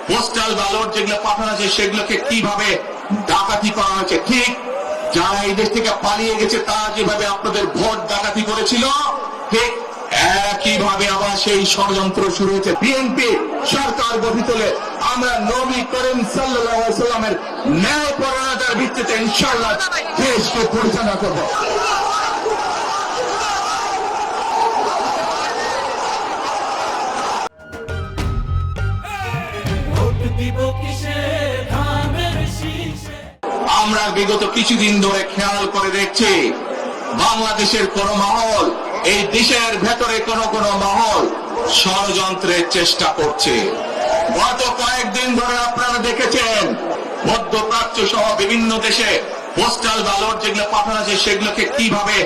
Postal ballot যেগুলো পাঠানো আছে সেগুলোকে কিভাবে ডাকাতি করা হয়েছে, ঠিক যারা এই দেশ থেকে পালিয়ে গেছে তারা যেভাবে আপনাদের ভোট ডাকাতি করেছিল, ঠিক একইভাবে আবার সেই ষড়যন্ত্র শুরু হয়েছে। বিএনপি সরকার গঠিত হলে আমরা নবী করিম সাল্লাল্লাহু আলাইহি ওয়াসাল্লামের ন্যায়পরায়ণতার ভিত্তিতে ইনশাআল্লাহ দেশকে পরিচালনা করব। আমরা বিগত কিছুদিন ধরে খেয়াল করে দেখছি বাংলাদেশের কোন মহল এই দেশের ভেতরে কোন মহল ষড়যন্ত্রের চেষ্টা করছে। গত কয়েকদিন ধরে আপনারা দেখেছেন মধ্যপ্রাচ্য সহ বিভিন্ন দেশে পোস্টাল ব্যালট যেগুলো পাঠানো আছে সেগুলোকে কিভাবে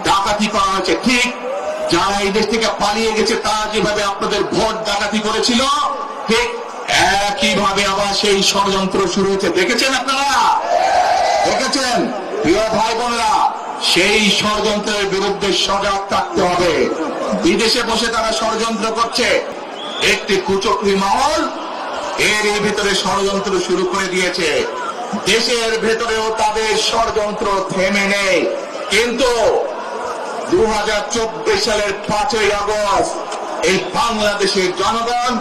ডাকাতি করা হয়েছে, ঠিক যারা এই দেশ থেকে পালিয়ে গেছে তারা যেভাবে আপনাদের ভোট ডাকাতি করেছিল, ঠিক একইভাবে আবার সেই ষড়যন্ত্র শুরু হয়েছে। দেখেছেন আপনারা, দেখেছেন প্রিয় ভাই বোনেরা, সেই ষড়যন্ত্রের বিরুদ্ধে সজাগ থাকতে হবে। বিদেশে বসে তারা ষড়যন্ত্র করছে, একটি কুচক্রী মহল এর ভিতরে ষড়যন্ত্র শুরু করে দিয়েছে। দেশের ভেতরেও তাদের ষড়যন্ত্র থেমে নেই, কিন্তু 2024 সালের 5ই আগস্ট এই বাংলাদেশের জনগণ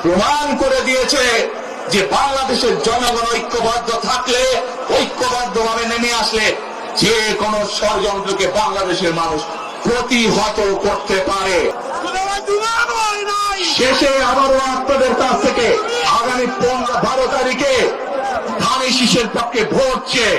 প্রমাণ করে দিয়েছে যে বাংলাদেশের জনগণ ঐক্যবদ্ধ থাকলে, ঐক্যবদ্ধভাবে নেমে আসলে যে কোনো ষড়যন্ত্রকে বাংলাদেশের মানুষ প্রতিহত করতে পারে। শেষে আবারও আপনাদের কাছ থেকে আগামী 12 তারিখে ধানের শীষের পক্ষে ভোট চেয়ে